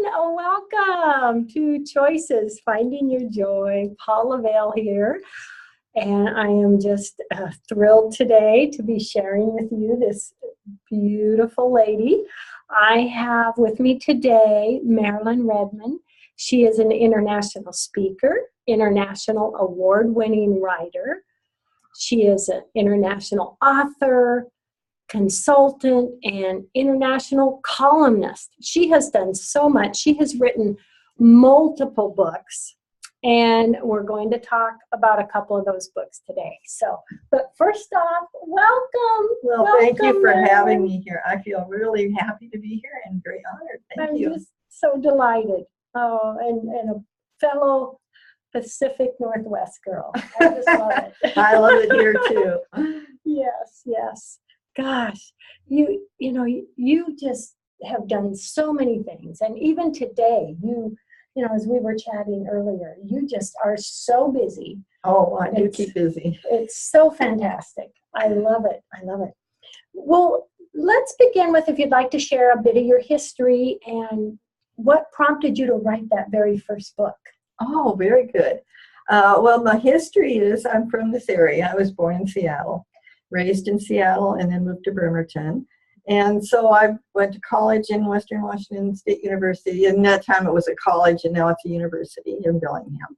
Oh, welcome to Choices, Finding Your Joy. Paula Vail here. And I am just thrilled today to be sharing with you this beautiful lady. I have with me today Marilyn Redmond. She is an international speaker, international award-winning writer. She is an international author, consultant, and international columnist. She has done so much. She has written multiple books, and we're going to talk about a couple of those books today. But first off, welcome. Well, thank you for having me here. I feel really happy to be here and very honored. Thank you. I'm just so delighted. Oh, and a fellow Pacific Northwest girl. I just love it. I love it here too. Yes. Gosh, you just have done so many things, and even today, you know, as we were chatting earlier, you just are so busy. Oh, I do keep busy. It's so fantastic. I love it. Well, let's begin with, if you'd like to share a bit of your history and what prompted you to write that very first book. Oh, very good. Well, my history is I'm from this area. I was born in Seattle, raised in Seattle, and then moved to Bremerton. And so I went to college in Western Washington State University. In that time it was a college, and now it's a university in Bellingham.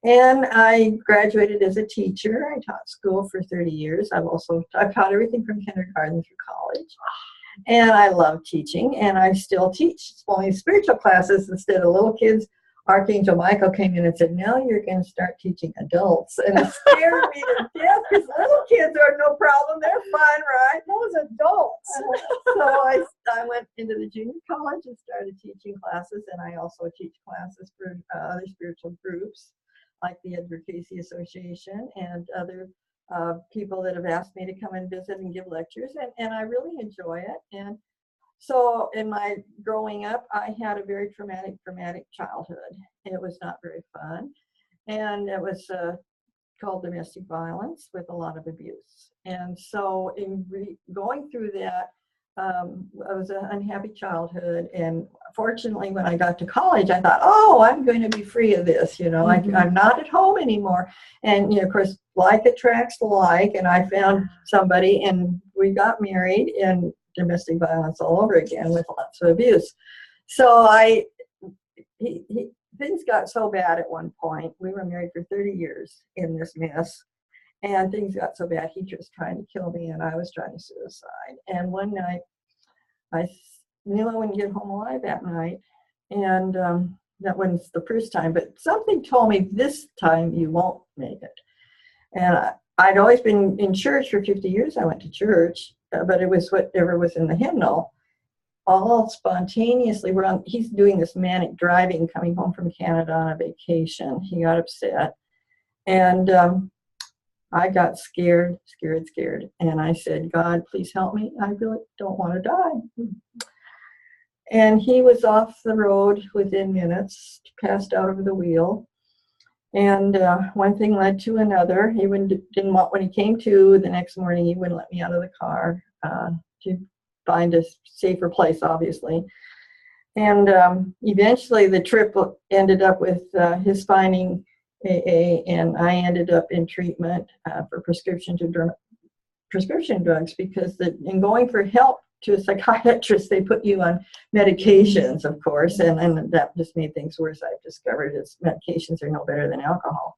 And I graduated as a teacher. I taught school for 30 years. I've taught everything from kindergarten through college. And I love teaching, and I still teach. It's only spiritual classes instead of little kids. Archangel Michael came in and said, now you're going to start teaching adults. And it scared me to death because little kids are no problem. They're fun, right? Those adults. So I went into the junior college and started teaching classes. And I also teach classes for other spiritual groups like the Edgar Casey Association and other people that have asked me to come and visit and give lectures. And I really enjoy it. And so in my growing up, I had a very traumatic childhood. It was not very fun. And it was called domestic violence with a lot of abuse. And so in going through that, I was an unhappy childhood. And fortunately, when I got to college, I thought, oh, I'm going to be free of this. You know, I'm not at home anymore. And, you know, of course, like attracts like. And I found somebody, and we got married, and domestic violence all over again with lots of abuse. So things got so bad at one point. We were married for 30 years in this mess, and things got so bad he was trying to kill me, and I was trying to suicide. And one night I knew I wouldn't get home alive that night, and that wasn't the first time, but something told me this time you won't make it. And I'd always been in church for 50 years. I went to church, but it was whatever was in the hymnal. All spontaneously, he's doing this manic driving, coming home from Canada on a vacation. He got upset. And I got scared. And I said, God, please help me. I really don't want to die. And he was off the road within minutes, passed out over the wheel. And one thing led to another. He didn't want, when he came to the next morning, he wouldn't let me out of the car to find a safer place, obviously. And eventually the trip ended up with his finding AA, and I ended up in treatment for prescription drugs, because in going for help to a psychiatrist, they put you on medications, of course, and that just made things worse. I've discovered is medications are no better than alcohol,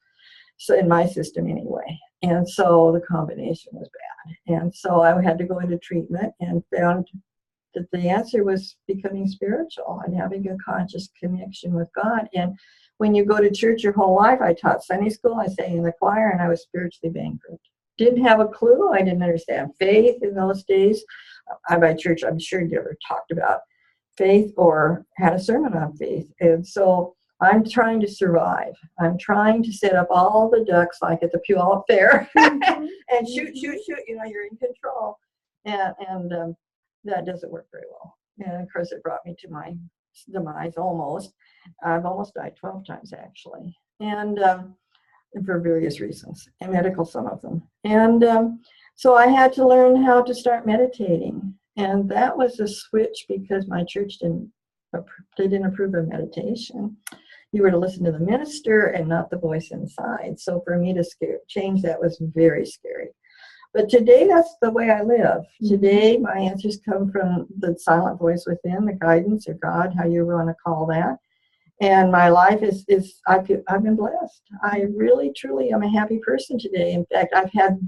so in my system anyway. And so the combination was bad. And so I had to go into treatment and found that the answer was becoming spiritual and having a conscious connection with God. And when you go to church your whole life, I taught Sunday school, I sang in the choir, and I was spiritually bankrupt. Didn't have a clue. I didn't understand faith in those days. By church, I'm sure you ever talked about faith or had a sermon on faith. And so I'm trying to survive. I'm trying to set up all the ducks like at the pew up there and shoot. You know, you're in control. And that doesn't work very well. And of course, it brought me to my demise almost. I've almost died 12 times, actually. And for various reasons, and medical, some of them. And so I had to learn how to start meditating. And that was a switch because my church didn't they didn't approve of meditation. You were to listen to the minister and not the voice inside. So for me to change that was very scary. But today, that's the way I live. Today, my answers come from the silent voice within, the guidance or God, how you want to call that. And my life I've been blessed. I really, truly am a happy person today. In fact, I've had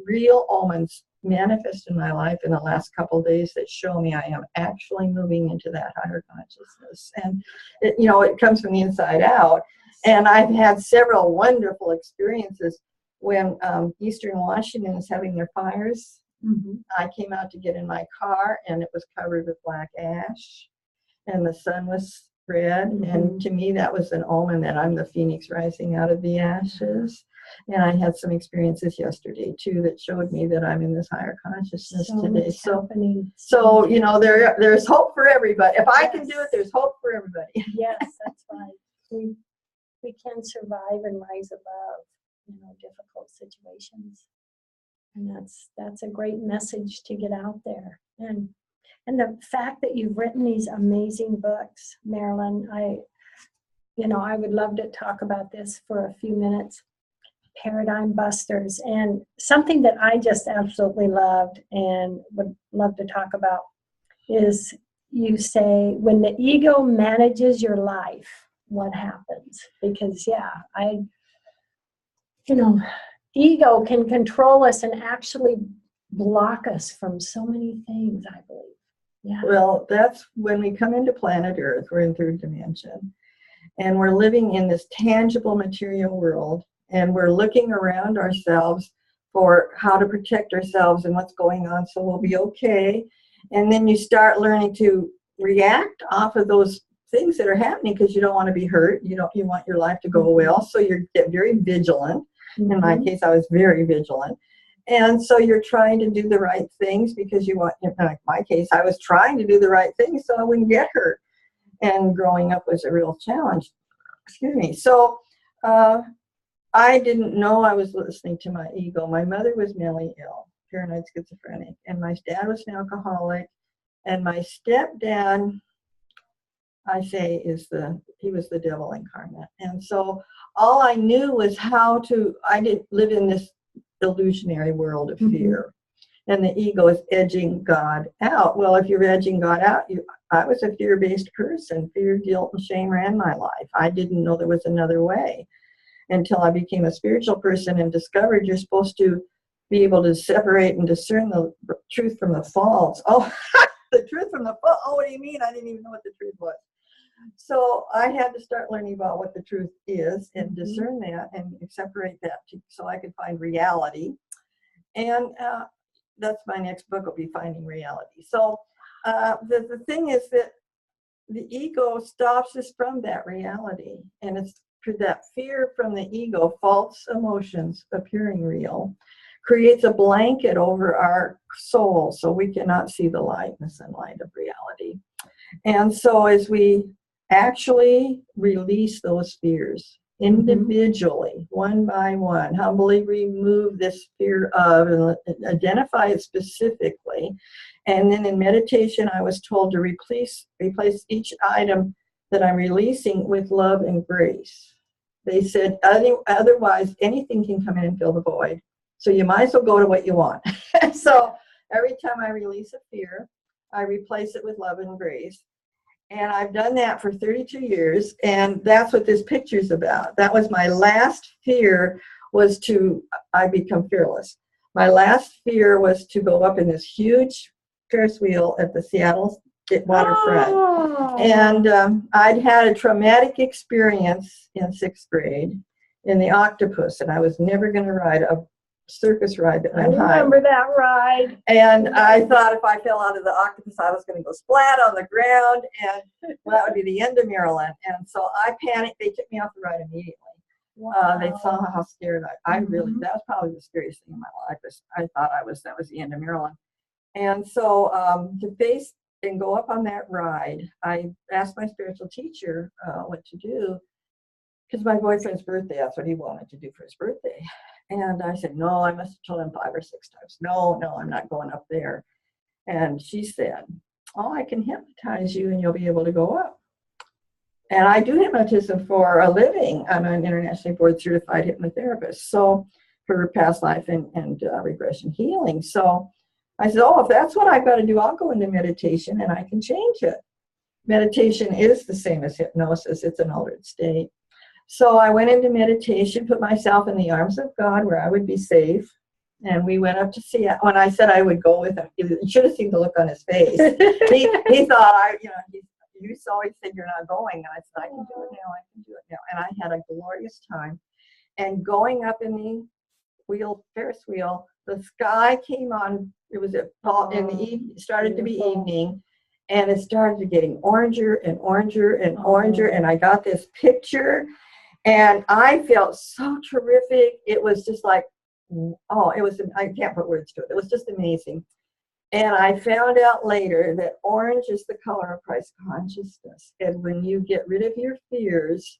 real omens manifest in my life in the last couple of days that show me I am actually moving into that higher consciousness. And, it comes from the inside out. And I've had several wonderful experiences. When Eastern Washington is having their fires, I came out to get in my car, and it was covered with black ash, and the sun was red. And to me, that was an omen that I'm the phoenix rising out of the ashes. And I had some experiences yesterday, too, that showed me that I'm in this higher consciousness today. So there's hope for everybody. If I can do it, there's hope for everybody. Yes, that's right. We can survive and rise above difficult situations, and that's a great message to get out there. And the fact that you've written these amazing books, Marilyn, I would love to talk about this for a few minutes. Paradigm Busters, and something that I just absolutely loved and would love to talk about is, you say, when the ego manages your life, what happens? Because ego can control us and actually block us from so many things, I believe. Yeah. Well, that's when we come into planet Earth. We're in third dimension, and we're living in this tangible material world, and we're looking around ourselves for how to protect ourselves and what's going on so we'll be okay. And then you start learning to react off of those things that are happening because you don't want to be hurt. You want your life to go well, so you get very vigilant. In my case, I was very vigilant. And so you're trying to do the right things because you want, in my case, I was trying to do the right things so I wouldn't get hurt. And growing up was a real challenge. Excuse me. So I didn't know I was listening to my ego. My mother was mentally ill, paranoid schizophrenic, and my dad was an alcoholic. And my stepdad, I say, he was the devil incarnate. And so all I knew was I didn't live in this illusionary world of fear. And the ego is edging God out. Well, if you're edging God out, I was a fear-based person. Fear, guilt, and shame ran my life. I didn't know there was another way until I became a spiritual person and discovered you're supposed to be able to separate and discern the truth from the false. Oh, the truth from the false. Oh, what do you mean? I didn't even know what the truth was. So I had to start learning about what the truth is and discern that and separate that so I could find reality. And that's my next book, will be Finding Reality. So the thing is that the ego stops us from that reality. And it's that fear from the ego, false emotions appearing real, creates a blanket over our soul so we cannot see the light and the sunlight of reality. And so as we actually release those fears individually, one by one, humbly remove this fear of and identify it specifically. And then in meditation, I was told to replace each item that I'm releasing with love and grace. They said, otherwise anything can come in and fill the void. So you might as well go to what you want. So every time I release a fear, I replace it with love and grace. And I've done that for 32 years, and that's what this picture's about. That was my last fear, was I become fearless. My last fear was to go up in this huge Ferris wheel at the Seattle waterfront. Oh. And I'd had a traumatic experience in 6th grade in the octopus, and I was never going to ride a circus ride that went high. I remember that ride. And I thought if I fell out of the octopus, I was going to go splat on the ground, and that would be the end of Marilyn. And so I panicked. They took me off the ride immediately. Wow. They saw how scared I really, that was probably the scariest thing in my life. I thought that was the end of Marilyn. And so to face and go up on that ride, I asked my spiritual teacher what to do, because my boyfriend's birthday, that's what he wanted to do for his birthday. And I said, no, I must have told him 5 or 6 times. No, I'm not going up there. And she said, oh, I can hypnotize you and you'll be able to go up. And I do hypnotism for a living. I'm an internationally board certified hypnotherapist. So for past life and regression healing. So I said, oh, if that's what I've got to do, I'll go into meditation and I can change it. Meditation is the same as hypnosis. It's an altered state. So I went into meditation, put myself in the arms of God where I would be safe. And we went up to see it. When I said I would go with him, you should have seen the look on his face. He thought, you always said you're not going. And I said, I can do it now. I can do it now. And I had a glorious time. And going up in the Ferris wheel, the sky came on. It was started to be evening. And it started getting oranger and oranger and oranger. And I got this picture. And I felt so terrific. It was just like, I can't put words to it. It was just amazing. And I found out later that orange is the color of Christ consciousness. And when you get rid of your fears,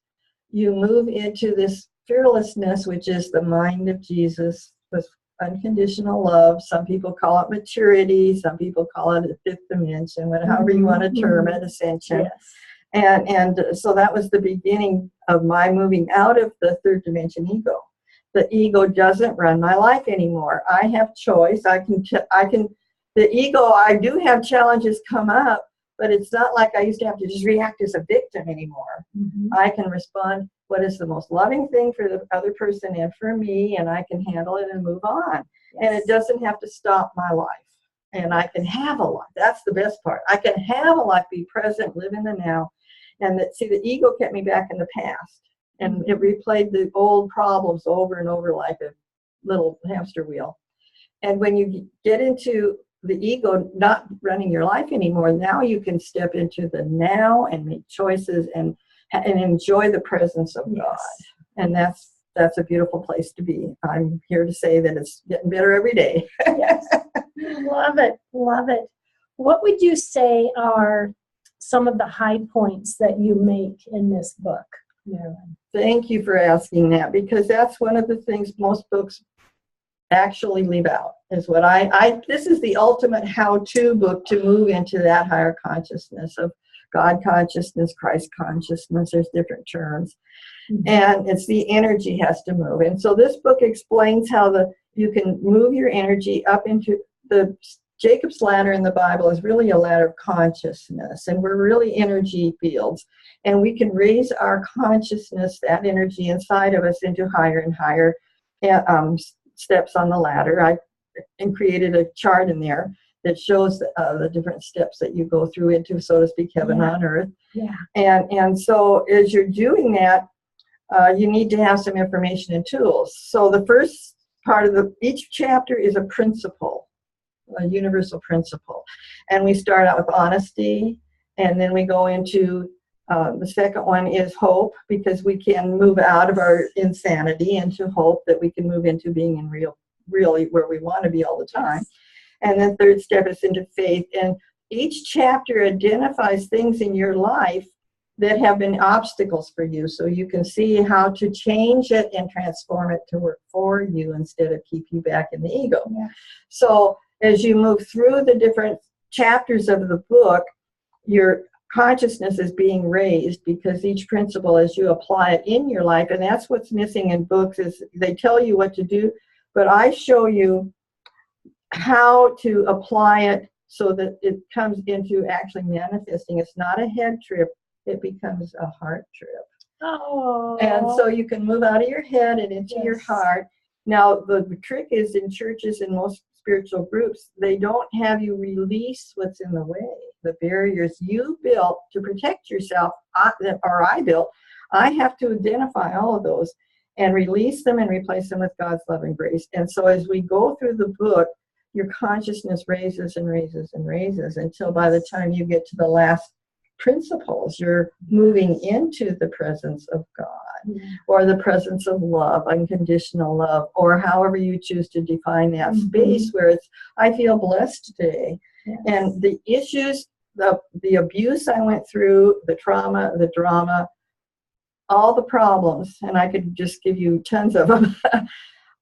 you move into this fearlessness, which is the mind of Jesus with unconditional love. Some people call it maturity. Some people call it the fifth dimension, however you want to term it, ascension. Yes. And so that was the beginning of my moving out of the third dimension ego. The ego doesn't run my life anymore. I have choice. The ego, I do have challenges come up, but it's not like I used to have to just react as a victim anymore. Mm-hmm. I can respond, what is the most loving thing for the other person and for me, and I can handle it and move on. Yes. And it doesn't have to stop my life. And I can have a life. That's the best part. I can have a life, be present, live in the now. And the ego kept me back in the past. And it replayed the old problems over and over like a little hamster wheel. And when you get into the ego not running your life anymore, now you can step into the now and make choices and enjoy the presence of God. And that's a beautiful place to be. I'm here to say that it's getting better every day. Yes. Love it. Love it. What would you say are some of the high points that you make in this book, Marilyn? Thank you for asking that, because that's one of the things most books actually leave out, is what this is the ultimate how-to book to move into that higher consciousness of God consciousness, Christ consciousness. There's different terms. Mm-hmm. And it's the energy has to move. And so this book explains how you can move your energy up into the Jacob's ladder in the Bible is really a ladder of consciousness, and we're really energy fields. And we can raise our consciousness, that energy inside of us, into higher and higher steps on the ladder. I created a chart in there that shows the different steps that you go through into, so to speak, heaven on earth. Yeah. And so as you're doing that, you need to have some information and tools. So the first part of each chapter is a principle, a universal principle. And we start out with honesty, and then we go into the second one is hope, because we can move out of our insanity into hope, that we can move into being in really where we want to be all the time. And then third step is into faith. And each chapter identifies things in your life that have been obstacles for you, so you can see how to change it and transform it to work for you instead of keep you back in the ego. Yeah. So as you move through the different chapters of the book, your consciousness is being raised, because each principle, as you apply it in your life, and that's what's missing in books, is they tell you what to do, but I show you how to apply it so that it comes into actually manifesting. It's not a head trip, it becomes a heart trip. Oh. And so you can move out of your head and into your heart. Now, the trick is, in churches and most spiritual groups, they don't have you release what's in the way, the barriers you built to protect yourself, or I built. I have to identify all of those and release them and replace them with God's love and grace. And so as we go through the book, your consciousness raises and raises and raises until by the time you get to the last principles, you're moving into the presence of God, or the presence of love, unconditional love, or however you choose to define that space where it's, I feel blessed today. Yes. And the issues, the abuse I went through, the trauma, the drama, all the problems, and I could just give you tons of them,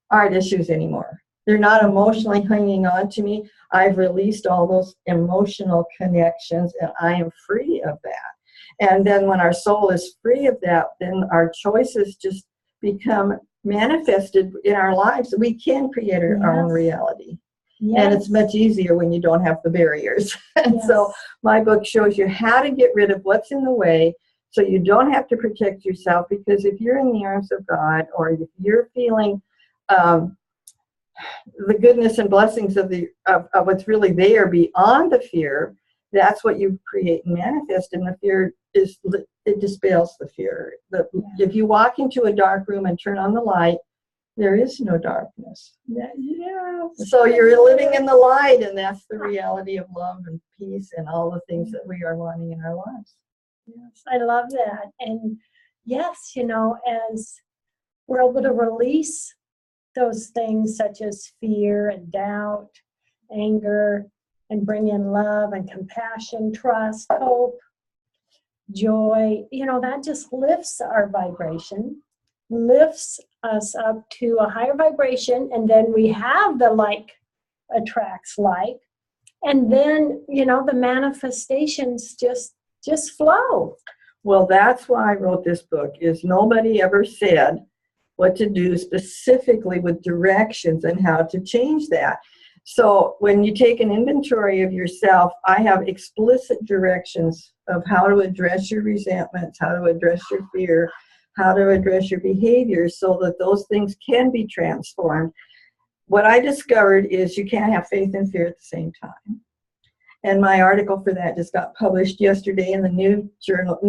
aren't issues anymore. They're not emotionally hanging on to me. I've released all those emotional connections, and I am free of that. And then when our soul is free of that, then our choices just become manifested in our lives. We can create our own reality. Yes. And it's much easier when you don't have the barriers. And yes. So my book shows you how to get rid of what's in the way, so you don't have to protect yourself. Because if you're in the arms of God, or if you're feeling the goodness and blessings of what's really there beyond the fear, that's what you create and manifest. And the fear it dispels the fear. If you walk into a dark room and turn on the light, there is no darkness. So you're living in the light, and that's the reality of love and peace and all the things that we are wanting in our lives. Yes, I love that. And yes, as we're able to release those things such as fear and doubt, anger, and bring in love and compassion, trust, hope, joy, that just lifts our vibration, lifts us up to a higher vibration, and then we have the like attracts like, and then the manifestations just flow. Well, that's why I wrote this book. Is nobody ever said what to do specifically with directions and how to change that. So when you take an inventory of yourself, I have explicit directions of how to address your resentments, how to address your fear, how to address your behaviors, so that those things can be transformed. What I discovered is you can't have faith and fear at the same time. And my article for that just got published yesterday in the new spiritual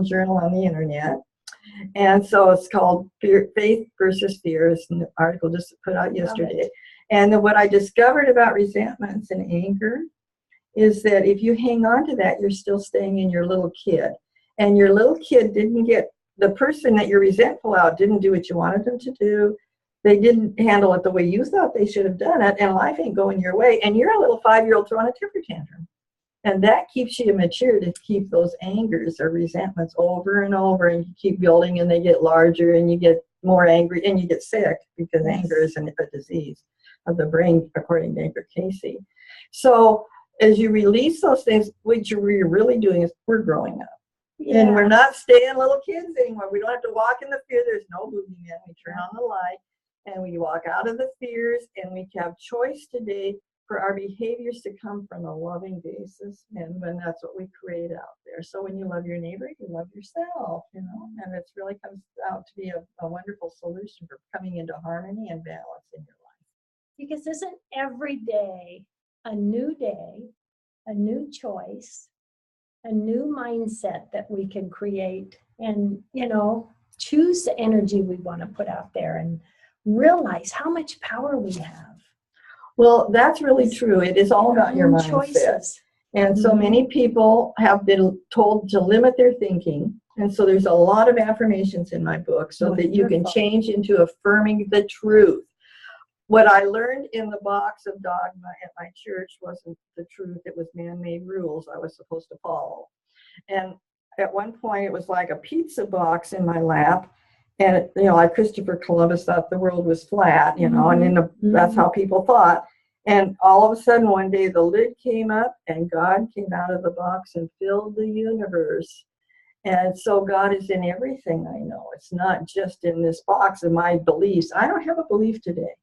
journal on the internet. And so it's called Faith versus Fear. It's an article just put out yesterday. And then what I discovered about resentments and anger is that if you hang on to that, you're still staying in your little kid. And your little kid the person that you're resentful of didn't do what you wanted them to do. They didn't handle it the way you thought they should have done it. And life ain't going your way. And you're a little 5-year-old throwing a temper tantrum. And that keeps you immature to keep those angers or resentments over and over, and you keep building, and they get larger, and you get more angry, and you get sick, because anger is a disease of the brain, according to Edgar Casey. So as you release those things, what you're really doing is we're growing up. Yeah. And we're not staying little kids anymore. We don't have to walk in the fear. There's no boogeyman. We turn on the light, and we walk out of the fears, and we have choice today for our behaviors to come from a loving basis, and when that's what we create out there. So when you love your neighbor, you love yourself, and it really comes out to be a wonderful solution for coming into harmony and balance in your life. Because isn't every day, a new choice, a new mindset that we can create, and choose the energy we want to put out there, and realize how much power we have. Well, that's really true. It is all about your mindset. Choices. And so many people have been told to limit their thinking. And so there's a lot of affirmations in my book so that you can change into affirming the truth. What I learned in the box of dogma at my church wasn't the truth. It was man-made rules I was supposed to follow. And at one point, it was like a pizza box in my lap. And, like Christopher Columbus thought the world was flat, and that's how people thought. And all of a sudden, one day, the lid came up, and God came out of the box and filled the universe. And so God is in everything I know. It's not just in this box of my beliefs. I don't have a belief today.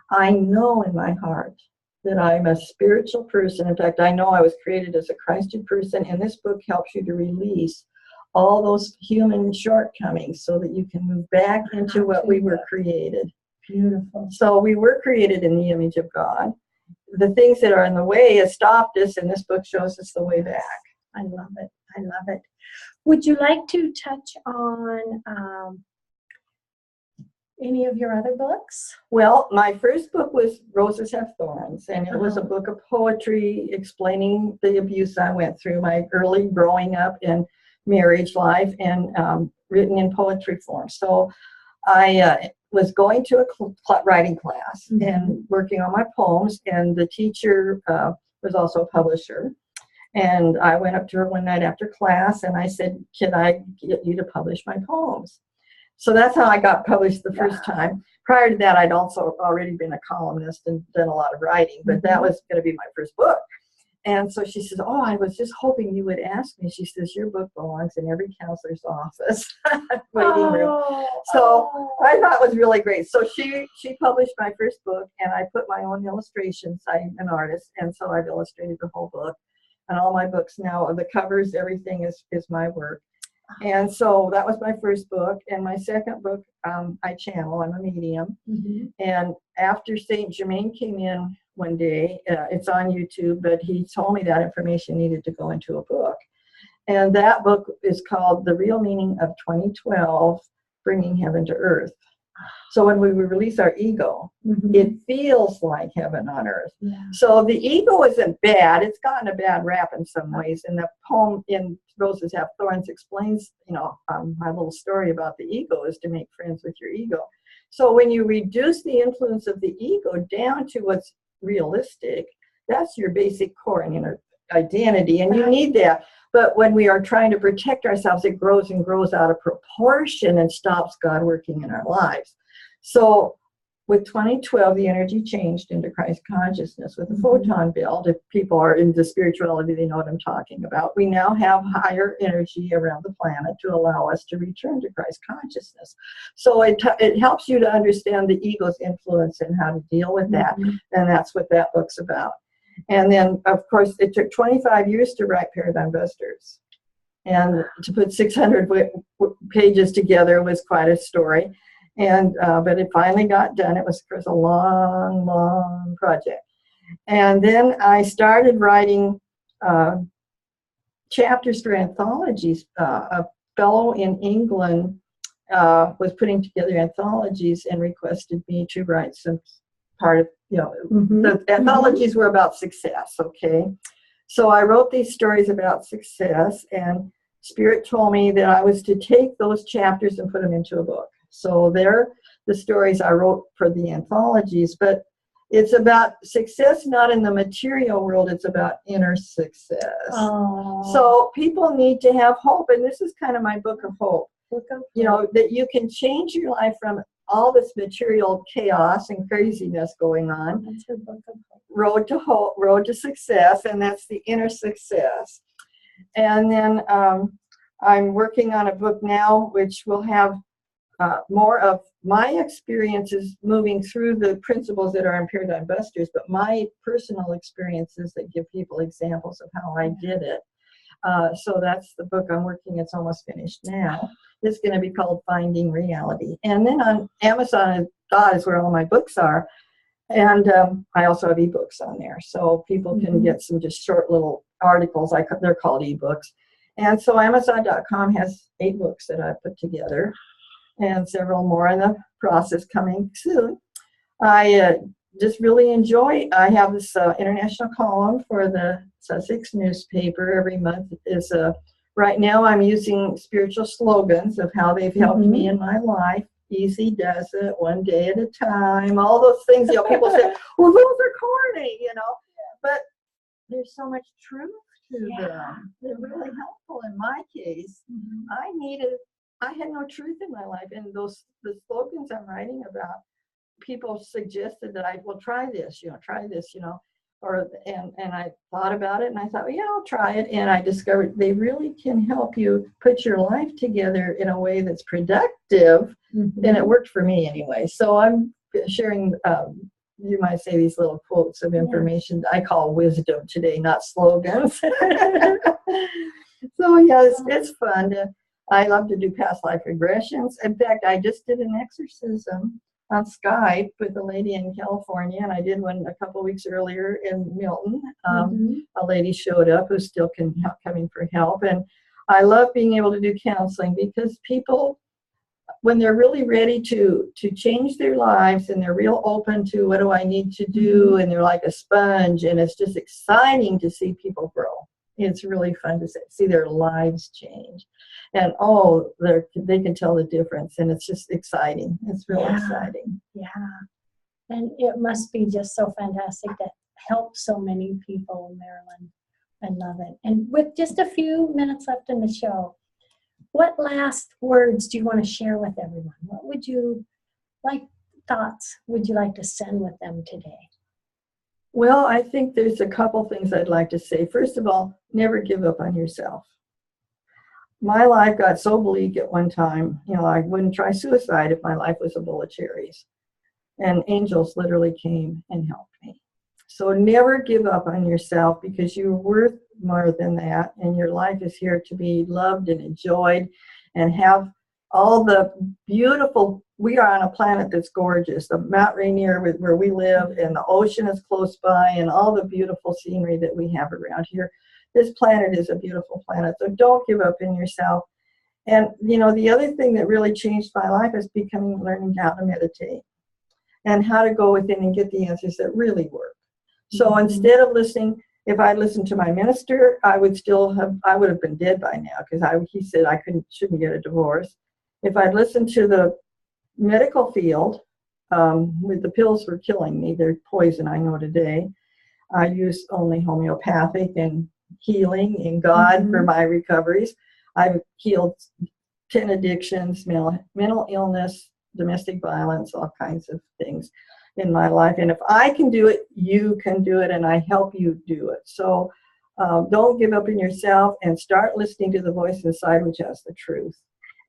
I know in my heart that I'm a spiritual person. In fact, I know I was created as a Christed person, and this book helps you to release all those human shortcomings so that you can move back into what we were created. Beautiful. So we were created in the image of God. The things that are in the way have stopped us, and this book shows us the way back. I love it. I love it. Would you like to touch on any of your other books? Well, my first book was Roses Have Thorns, and it was a book of poetry explaining the abuse I went through, my early growing up and marriage life, and written in poetry form. So I was going to a writing class and working on my poems, and the teacher was also a publisher. And I went up to her one night after class, and I said, "Can I get you to publish my poems?" So that's how I got published the first time. prior to that, I'd also already been a columnist and done a lot of writing, but that was going to be my first book. And so she says, oh, I was just hoping you would ask me. She says, your book belongs in every counselor's office waiting room. So I thought it was really great. So she published my first book, and I put my own illustrations. I'm an artist, and so I've illustrated the whole book. And all my books now, the covers, everything is my work. And so that was my first book. And my second book, I channel. I'm a medium. And after Saint Germain came in one day, it's on YouTube, but he told me that information needed to go into a book. And that book is called The Real Meaning of 2012, Bringing Heaven to Earth. So when we release our ego, it feels like heaven on earth. So the ego isn't bad. It's gotten a bad rap in some ways. And the poem in Roses Have Thorns explains, my little story about the ego is to make friends with your ego. So when you reduce the influence of the ego down to what's realistic, that's your basic core and inner identity, and you need that. But when we are trying to protect ourselves, it grows and grows out of proportion and stops God working in our lives. So with 2012, the energy changed into Christ consciousness with the photon build. If people are into spirituality, they know what I'm talking about. We now have higher energy around the planet to allow us to return to Christ consciousness. So it helps you to understand the ego's influence and how to deal with that. And that's what that book's about. And then, of course, it took 25 years to write Paradigm Busters. And to put 600 pages together was quite a story. And but it finally got done. It was, of course, a long, long project. And then I started writing chapters for anthologies. A fellow in England was putting together anthologies and requested me to write some part of, the anthologies were about success, okay? So I wrote these stories about success, and Spirit told me that I was to take those chapters and put them into a book. So they're the stories I wrote for the anthologies, but it's about success not in the material world, it's about inner success. So people need to have hope, and this is kind of my book of hope. That you can change your life from all this material chaos and craziness going on. That's your book of hope. Road to hope, road to success, and that's the inner success. And then I'm working on a book now which will have more of my experiences moving through the principles that are in Paradigm Busters, but my personal experiences that give people examples of how I did it. So that's the book I'm working. It's almost finished now. It's going to be called Finding Reality. And then on Amazon is where all my books are. And I also have ebooks on there. So people can get some just short little articles. They're called ebooks. And so Amazon.com has 8 books that I put together, and several more in the process coming soon. I just really enjoy. I have this international column for the Sussex newspaper every month. Right now I'm using spiritual slogans of how they've helped me in my life. Easy does it, one day at a time, all those things. People say, well, those are corny, but there's so much truth to them. They're really helpful in my case. I had no truth in my life, and the slogans I'm writing about, people suggested that I will try this, and I thought about it, and I thought, well, yeah, I'll try it, and I discovered they really can help you put your life together in a way that's productive, and it worked for me anyway. So I'm sharing, you might say, these little quotes of information I call wisdom today, not slogans. So yeah, it's fun. I love to do past life regressions. In fact, I just did an exorcism on Skype with a lady in California, and I did one a couple weeks earlier in Milton. A lady showed up who's still coming for help, and I love being able to do counseling because people, when they're really ready to change their lives and they're real open to what do I need to do, and they're like a sponge, and it's just exciting to see people grow. It's really fun to see their lives change. And they can tell the difference, and it's just exciting. It's really exciting. Yeah. And it must be just so fantastic that helps so many people, Marilyn. I love it. And with just a few minutes left in the show, what last words do you want to share with everyone? What would you like thoughts would you like to send with them today? Well, I think there's a couple things I'd like to say. First of all, never give up on yourself. My life got so bleak at one time, I wouldn't try suicide if my life was a bowl of cherries. And angels literally came and helped me. So never give up on yourself, because you're worth more than that. And your life is here to be loved and enjoyed and have all the beautiful, we are on a planet that's gorgeous. The Mount Rainier where we live, and the ocean is close by, and all the beautiful scenery that we have around here. This planet is a beautiful planet. So don't give up in yourself. And, the other thing that really changed my life is learning how to meditate and how to go within and get the answers that really work. So instead of listening, if I listened to my minister, I would have been dead by now, because he said I shouldn't get a divorce. If I'd listened to the medical field, the pills were killing me. They're poison, I know today. I use only homeopathic and healing in God for my recoveries. I've healed 10 addictions, mental illness, domestic violence, all kinds of things in my life. And if I can do it, you can do it, and I help you do it. So don't give up in yourself, and start listening to the voice inside, which has the truth.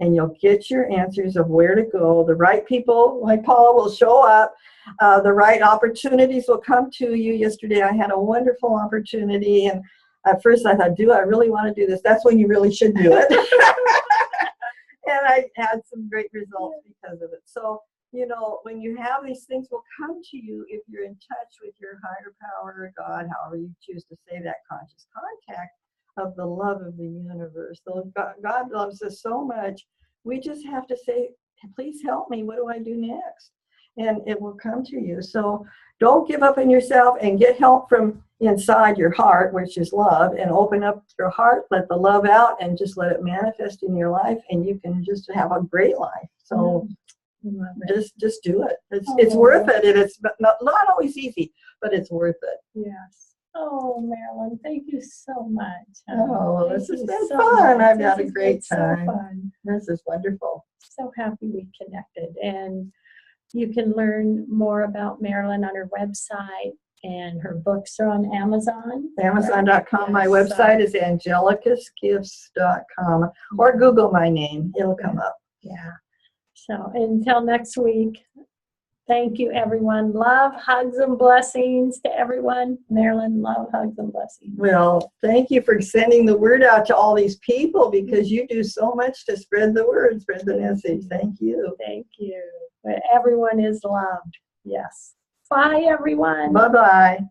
And you'll get your answers of where to go. The right people, like Paula, will show up. The right opportunities will come to you. Yesterday, I had a wonderful opportunity, and at first I thought, do I really want to do this? That's when you really should do it. And I had some great results because of it. So, when you have these things will come to you if you're in touch with your higher power, or God, however you choose to say that, conscious contact of the love of the universe. So God loves us so much. We just have to say, please help me. What do I do next? And it will come to you. So don't give up on yourself, and get help from inside your heart, which is love, and open up your heart, let the love out, and just let it manifest in your life, and you can just have a great life. So just do it. It's worth it, and it's not always easy, but it's worth it. Yes. Oh, Marilyn, thank you so much. Oh, this has been fun. I've had a great time. So fun. This is wonderful. So happy we connected. And you can learn more about Marilyn on her website, and her books are on Amazon. Amazon.com. Yes. My website is angelicusgifts.com, or Google my name. It'll come up. Yeah. So until next week, thank you, everyone. Love, hugs, and blessings to everyone. Marilyn, love, hugs, and blessings. Well, thank you for sending the word out to all these people, because you do so much to spread the word, spread the message. Thank you. Thank you. Everyone is loved. Yes. Bye, everyone. Bye-bye.